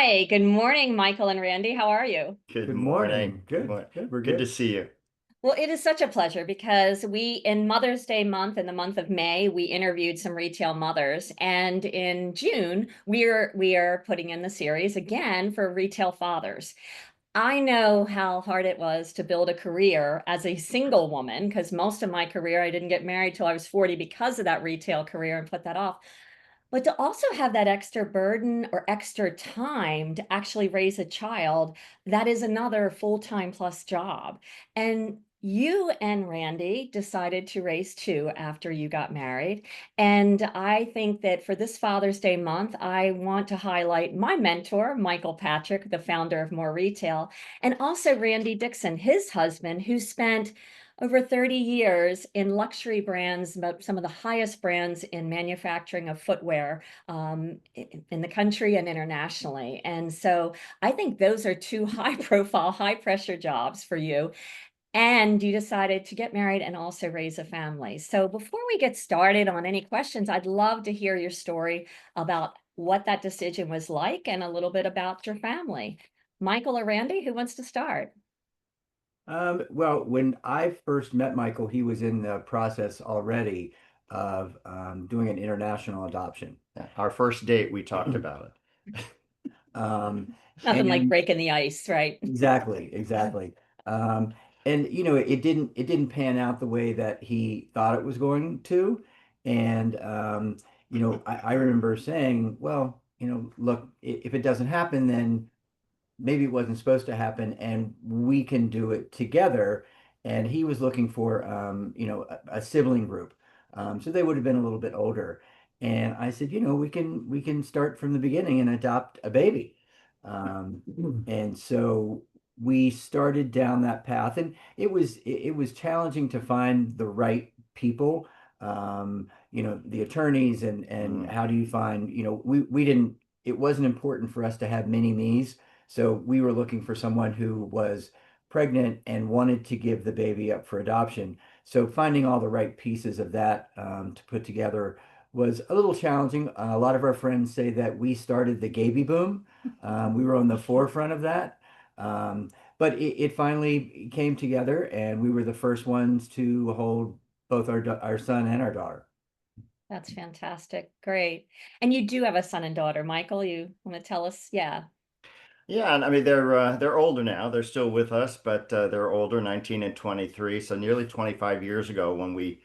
Hi, good morning, Michael and Randy. How are you? Good Good morning. morning. Good Good. morning. Good. We're Good to good. see you. Well, it is such a pleasure because in Mother's Day month, in the month of May, we interviewed some retail mothers, and in June, we are putting in the series again for retail fathers. I know how hard it was to build a career as a single woman because most of my career I didn't get married till I was 40 because of that retail career and put that off. But to also have that extra burden or extra time to actually raise a child, that is another full-time plus job. And you and Randy decided to raise two after you got married. And I think that for this Father's Day month, I want to highlight my mentor, Michael Patrick, the founder of MOHR Retail, and also Randy Dixon, his husband, who spent over 30 years in luxury brands, some of the highest brands in manufacturing of footwear in the country and internationally. And so I think those are two high profile, high pressure jobs for you. And you decided to get married and also raise a family. So before we get started on any questions, I'd love to hear your story about what that decision was like and a little bit about your family. Michael or Randy, who wants to start? Well, when I first met Michael, he was in the process already of doing an international adoption. Yeah, our first date, we talked about Um, Nothing like and breaking the ice, right? exactly. Um, and it didn't pan out the way that he thought it was going to. And I remember saying, well, look, if it doesn't happen, then maybe it wasn't supposed to happen and we can do it together. And he was looking for, a sibling group. So they would have been a little bit older. And I said, we can start from the beginning and adopt a baby. Um, and so we started down that path, and it was challenging to find the right people. The attorneys and it. how do you find, we didn't, it wasn't important for us to have mini me's. So we were looking for someone who was pregnant and wanted to give the baby up for adoption. So finding all the right pieces of that to put together was a little challenging. A lot of our friends say that we started the Gaby boom. We were on the forefront of that. But it finally came together, and we were the first ones to hold both our son and our daughter. That's fantastic. Great. And you do have a son and daughter, Michael. You want to tell us? Yeah. Yeah, and I mean they're older now. They're still with us, but they're older, 19 and 23. So nearly 25 years ago when we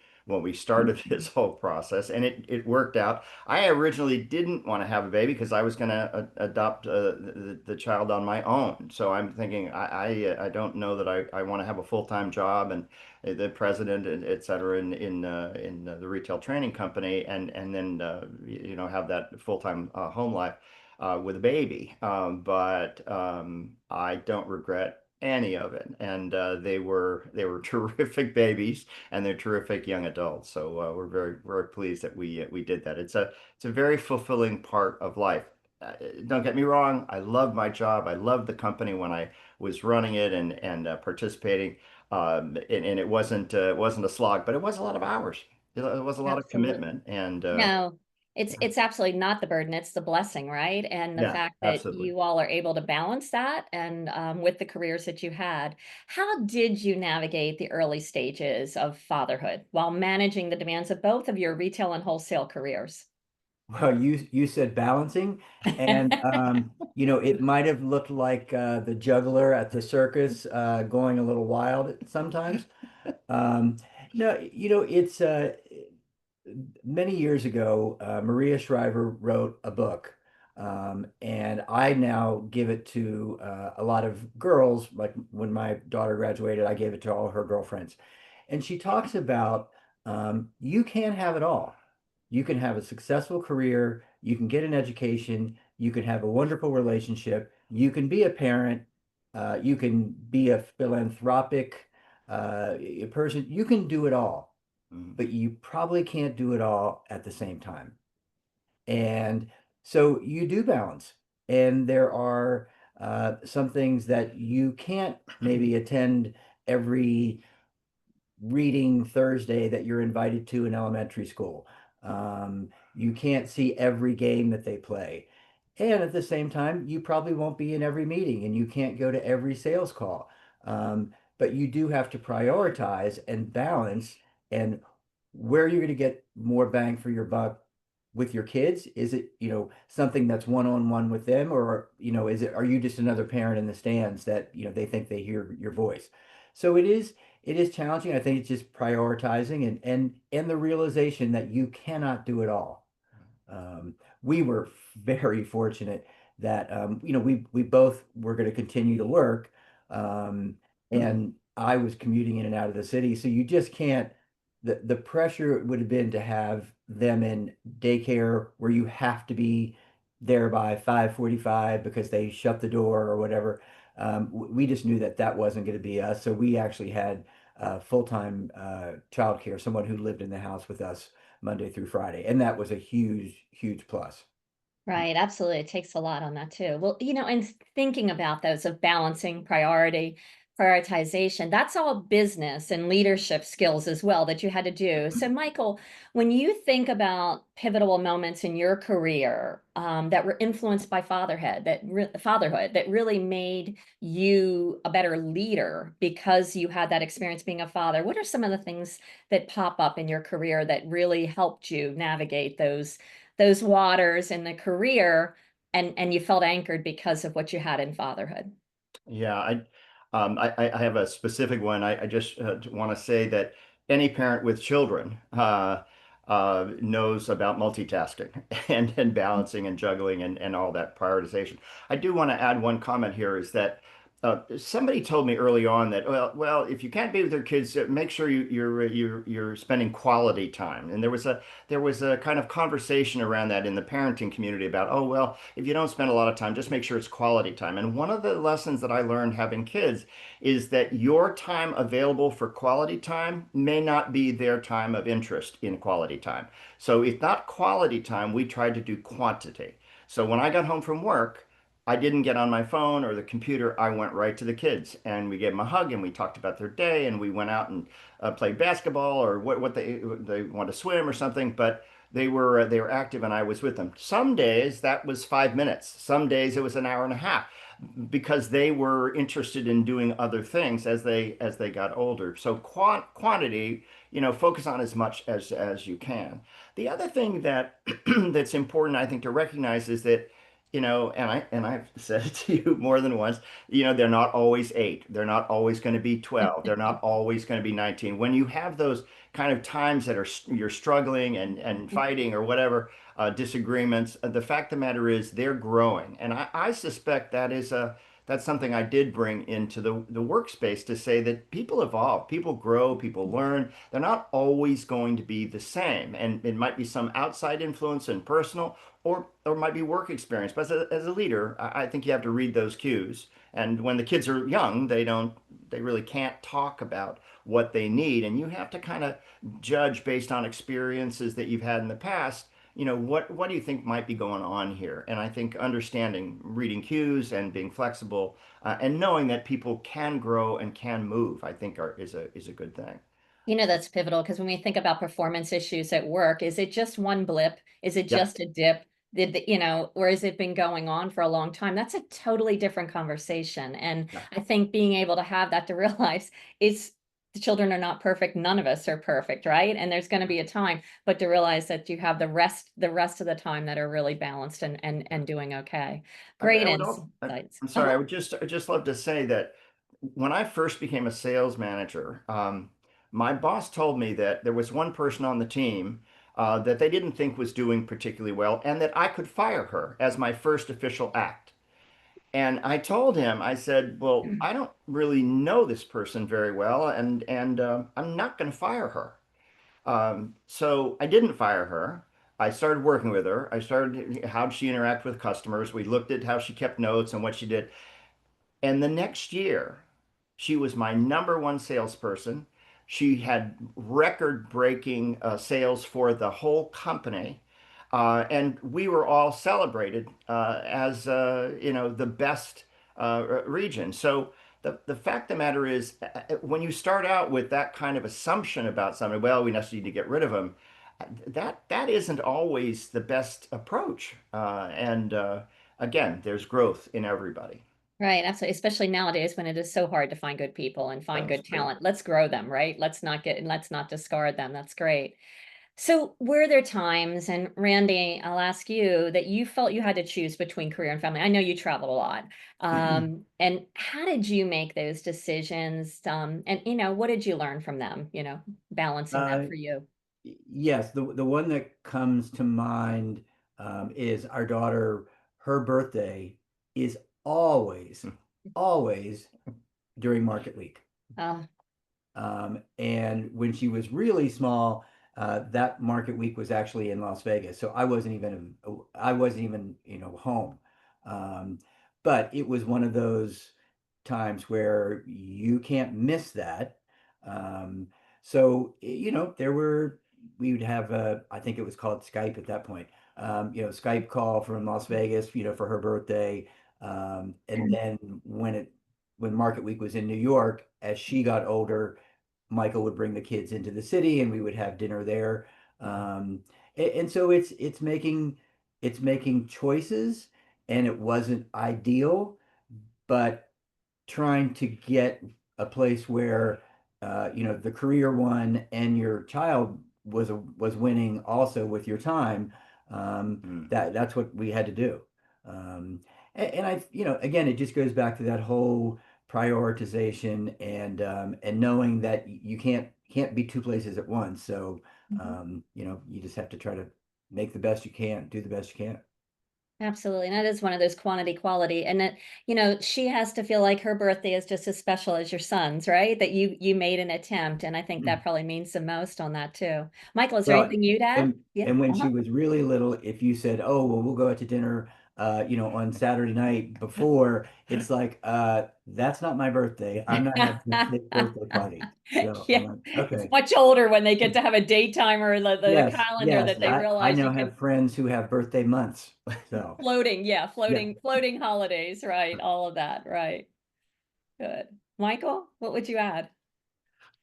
started this whole process, and it worked out. I originally didn't want to have a baby because I was going to adopt the child on my own. So I'm thinking I don't know that I want to have a full-time job and the president and et cetera in the retail training company and then have that full-time home life with a baby. But I don't regret any of it. And they were terrific babies, and they're terrific young adults. So we're very pleased that we did that. It's a very fulfilling part of life. Don't get me wrong, I love my job. I loved the company when I was running it and participating. And it wasn't a slog, but it was a lot of hours. It was a lot of Absolutely. commitment, and No, it's absolutely not the burden, it's the blessing, right? And the yeah, fact that absolutely. you all are able to balance that and with the careers that you had. How did you navigate the early stages of fatherhood while managing the demands of both of your retail and wholesale careers? Well, you said balancing, and it might have looked like the juggler at the circus going a little wild sometimes. Um, no, it's many years ago, Maria Shriver wrote a book, and I now give it to a lot of girls. Like when my daughter graduated, I gave it to all her girlfriends. And she talks about you can't have it all. You can have a successful career, you can get an education, you can have a wonderful relationship, you can be a parent, you can be a philanthropic person. You can do it all, Mhm. but you probably can't do it all at the same time. And so you do balance. And there are some things that you can't maybe attend every reading Thursday that you're invited to in elementary school. You can't see every game that they play. And at the same time, you probably won't be in every meeting and you can't go to every sales call. But you do have to prioritize and balance and where you're going to get more bang for your buck with your kids. Is it, something that's one-on-one with them, or, are you just another parent in the stands that, they think they hear your voice? So it is challenging. I think it's just prioritizing and the realization that you cannot do it all. We were very fortunate that we both were going to continue to work, um, and I was commuting in and out of the city, so you just can't. The pressure would have been to have them in daycare where you have to be there by 5:45 because they shut the door or whatever. We just knew that that wasn't going to be us, so we actually had full-time childcare, someone who lived in the house with us Monday through Friday. And that was a huge, huge plus. Right, absolutely. It takes a lot on that too. Well, and thinking about those of balancing prioritization, that's all business and leadership skills as well that you had to do. So, Michael, when you think about pivotal moments in your career that were influenced by fatherhood that really made you a better leader because you had that experience being a father, what are some of the things that pop up in your career that really helped you navigate those waters in the career and you felt anchored because of what you had in fatherhood? Yeah, I have a specific one. I just want to say that any parent with children knows about multitasking and balancing and juggling and all that prioritization. I do want to add one comment here is that somebody told me early on that well, if you can't be with your kids, make sure you're spending quality time. And there was a kind of conversation around that in the parenting community about, oh, well, if you don't spend a lot of time, just make sure it's quality time. And one of the lessons that I learned having kids is that your time available for quality time may not be their time of interest in quality time. So if not quality time, we tried to do quantity. So when I got home from work, I didn't get on my phone or the computer. I went right to the kids and we gave them a hug and we talked about their day and we went out and played basketball or what they want to swim or something. But they were active and I was with them. Some days that was 5 minutes. Some days it was an hour and a half because they were interested in doing other things as they got older. So quantity, focus on as much as you can. The other thing that that's important, I think, to recognize is that and I've said it to you more than once, they're not always 8. They're not always going to be 12. They're not always going to be 19. When you have those kind of times that you're struggling and fighting or whatever, disagreements, the fact of the matter is they're growing. And I suspect that's something I did bring into the workspace to say that people evolve, people grow, people learn. They're not always going to be the same. And it might be some outside influence and personal, or might be work experience. But as a leader, I think you have to read those cues. And when the kids are young, they really can't talk about what they need. And you have to kind of judge based on experiences that you've had in the past. What do you think might be going on here? And I think understanding reading cues and being flexible and knowing that people can grow and can move, I think is a good thing. That's pivotal because when we think about performance issues at work, is it just one blip? Is it Yep. just a dip? Or has it been going on for a long time? That's a totally different conversation. And Yeah. I think being able to have that to realize it's the children are not perfect. None of us are perfect, right? And there's going to be a time, but to realize that you have the rest of the time that are really balanced and doing okay. I Great would also, insights. I'm sorry, Uh-huh. I would just love to say that when I first became a sales manager, my boss told me that there was one person on the team that they didn't think was doing particularly well, and that I could fire her as my first official act. And I told him, I said, "Well, I don't really know this person very well, and I'm not going to fire her." So I didn't fire her. I started working with her. I started how did she interact with customers. We looked at how she kept notes and what she did. And the next year, she was my number one salesperson. She had record-breaking sales for the whole company. And we were all celebrated as the best region. So the fact of the matter is, when you start out with that kind of assumption about somebody, well, we just need to get rid of them. That isn't always the best approach. And again, there's growth in everybody. Right, absolutely. Especially nowadays when it is so hard to find good people and find That's good true. talent. Let's grow them, right? Let's not discard them. That's great. So were there times, and Randy, I'll ask you, that you felt you had to choose between career and family? I know you traveled a lot. And how did you make those decisions? And what did you learn from them, balancing that Uh, for you? yes, the one that comes to mind is our daughter. Her birthday is always, always during market week. Oh, And when she was really small, that market week was actually in Las Vegas, so I wasn't even home. Um, but it was one of those times where you can't miss that. Um, so we would have I think it was called Skype at that point. Skype call from Las Vegas, for her birthday. And then when market week was in New York, as she got older, Michael would bring the kids into the city and we would have dinner there. And so it's making choices, and it wasn't ideal, but trying to get a place where the career won and your child was winning also with your time. Mm. That's what we had to do. And I, again, it just goes back to that whole prioritization and knowing that you can't be two places at once. So mhm. you just have to try to make the best you can, do the best you can. Absolutely. And that is one of those quantity quality. And that, she has to feel like her birthday is just as special as your son's, right? That you made an attempt. And I think that probably means the most on that too. Michael, is there Well, anything you'd add? and Yeah. and when she Uh-huh. was really little, if you said, "Oh, well, we'll go out to dinner, on Saturday night before," it's like, that's not my birthday. I'm not having a fake birthday party. So I'm Yeah. like, It's okay, much older when they get to have a daytime or the yes, calendar yes. that they I realize now you can have friends who have birthday months. So floating, yeah, yeah. floating holidays, right? All of that, right. Good. Michael, what would you add?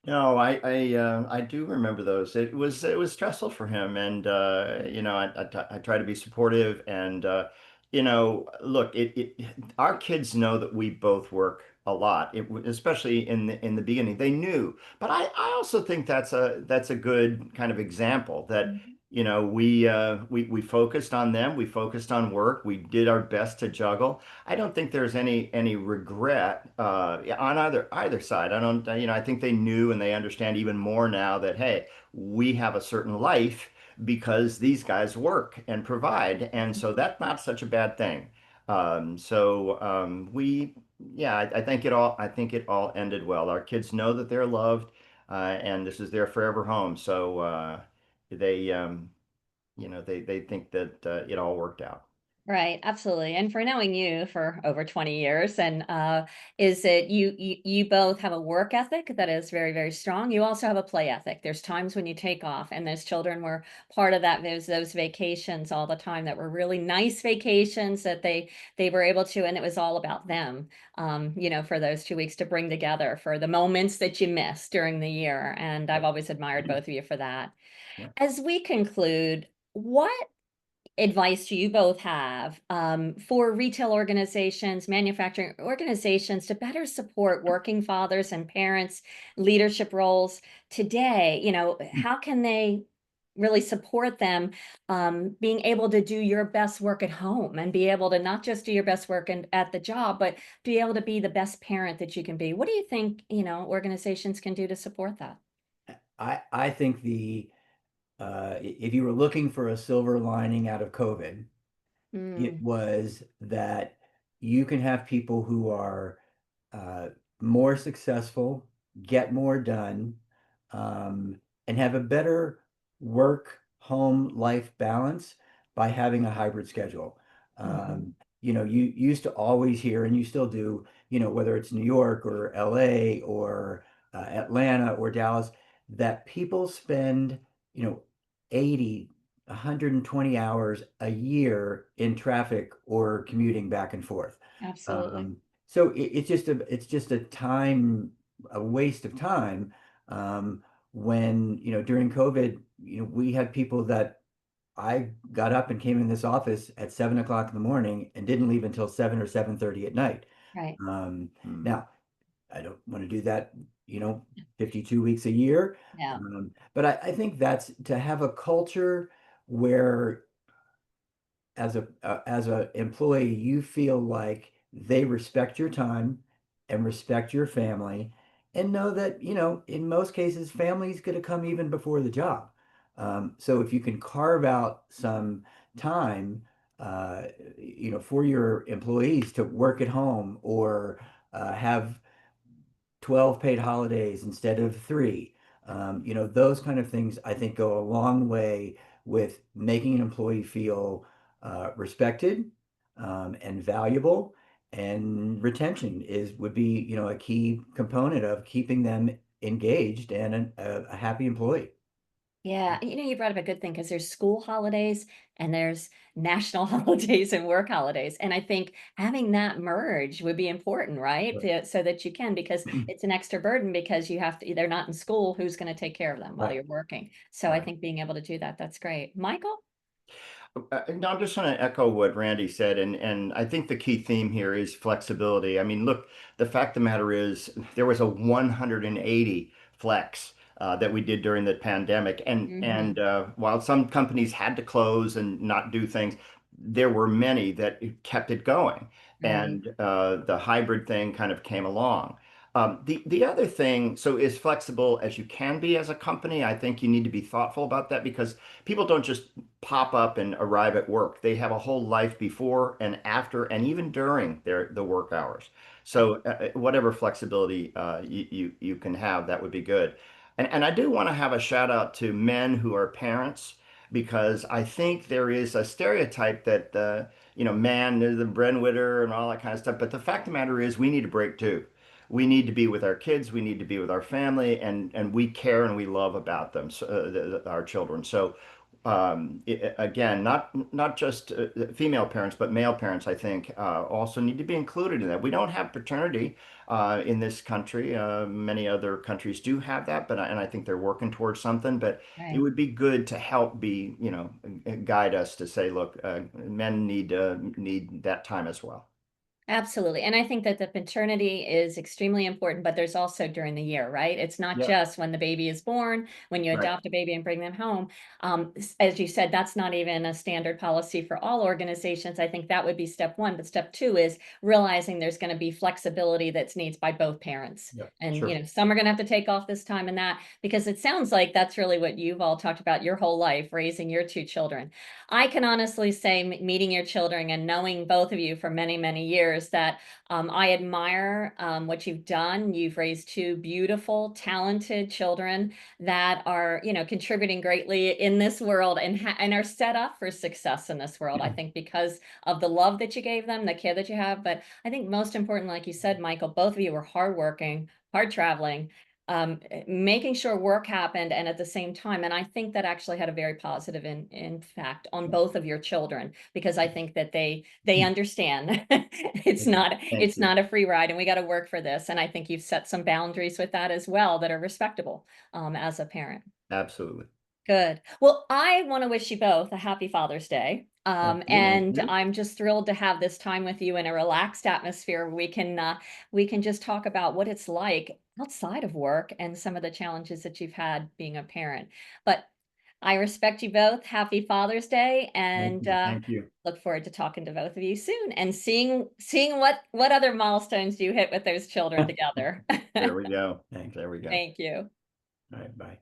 No, I do remember those. It was stressful for him, and I try to be supportive, and look, it our kids know that we both work a lot, especially in the beginning. They knew, but I also think that's a good kind of example that Mhm. we focused on them, we focused on work, we did our best to juggle. I don't think there's any regret on either side. I don't, I think they knew and they understand even more now that hey, we have a certain life because these guys work and provide, and so that's not such a bad thing. Yeah, I think it all ended well. Our kids know that they're loved, and this is their forever home. So they, they think that it all worked out. Right, absolutely. And for knowing you for over 20 years, and is that you both have a work ethic that is very, very strong. You also have a play ethic. There's times when you take off, and those children were part of that, those vacations all the time that were really nice vacations that they were able to, and it was all about them, for those 2 weeks to bring together for the moments that you missed during the year. And I've Yep. always admired both of you for that. Yeah. As we conclude, what advice do you both have for retail organizations, manufacturing organizations to better support working fathers and parents, leadership roles today? How can they really support them being able to do your best work at home and be able to not just do your best work at the job, but be able to be the best parent that you can be? What do you think, organizations can do to support that? I think if you were looking for a silver lining out of COVID, it Mm, was that you can have people who are uh, more successful, get more done, and have a better work home life balance by having a hybrid schedule. mhm. You used to always hear, and you still do, whether it's New York or LA or Atlanta or Dallas, that people spend, 80, 120 hours a year in traffic or commuting back and forth. Absolutely. So it's just a waste of time. When, during COVID, we had people that I got up and came in this office at 7 o'clock in the morning and didn't leave until 7 or 7:30 at night. Right. Hmm. Now, I don't want to do that, 52 weeks a year. Yeah. But I think that's to have a culture where as a employee, you feel like they respect your time and respect your family and know that, in most cases, family's going to come even before the job. So if you can carve out some time, uh, for your employees to work at home or have 12 paid holidays instead of three. Those kind of things I think go a long way with making an employee feel respected and valuable. And retention would be, a key component of keeping them engaged and a happy employee. Yeah, you brought up a good thing because there's school holidays and there's national holidays and work holidays. And I think having that merge would be important, right? Right. So that you can, because it's an extra burden because you have to, they're not in school, who's going to take care of them while Right. you're working? So I Right. think being able to do that, that's great. Michael? No, I'm just going to echo what Randy said, and I think the key theme here is flexibility. I mean, look, the fact of the matter is there was a 180 flex that we did during the pandemic, and Hmm. while some companies had to close and not do things, there were many that kept it going, Right, and the hybrid thing kind of came along. The other thing, so as flexible as you can be as a company, I think you need to be thoughtful about that because people don't just pop up and arrive at work. They have a whole life before and after and even during the work hours. So whatever flexibility you can have, that would be good. And I do want to have a shout out to men who are parents because I think there is a stereotype that man is the breadwinner and all that kind of stuff. But the fact of the matter is we need a break too. We need to be with our kids, we need to be with our family, and we care and we love about them, so, our children. So again, not just female parents, but male parents, I think, also need to be included in that. We don't have paternity in this country. Many other countries do have that, and I think they're working towards something. But it right. would be good to help guide us to say, look, men need that time as well. Absolutely. And I think that the paternity is extremely important, but there's also during the year, right? It's not Yep. just when the baby is born, when you Right. adopt a baby and bring them home. As you said, that's not even a standard policy for all organizations. I think that would be step one. But step two is realizing there's going to be flexibility that's needs by both parents. Yep. And, Sure. some are going to have to take off this time and that, because it sounds like that's really what you've all talked about your whole life, raising your two children. I can honestly say, meeting your children and knowing both of you for many, many years, that I admire what you've done. You've raised two beautiful, talented children that are, contributing greatly in this world and are set up for success in this world. I think because of the love that you gave them, the care that you have. But I think most important, like you said, Michael, both of you were hardworking, hard traveling, making sure work happened and at the same time. And I think that actually had a very positive impact on both of your children, because I think that they understand it's Thank you. not Thank it's you. not a free ride and we got to work for this. And I think you've set some boundaries with that as well that are respectable as a parent. Absolutely. Good. Well, I want to wish you both a happy Father's Day. Thank you. Thank And you. I'm just thrilled to have this time with you in a relaxed atmosphere where we can just talk about what it's like outside of work and some of the challenges that you've had being a parent. But I respect you both. Happy Father's Day, Thank and you. Thank you. look forward to talking to both of you soon and seeing what other milestones you hit with those children together. There we go. Thanks. There we go. Thank you. All right. Bye.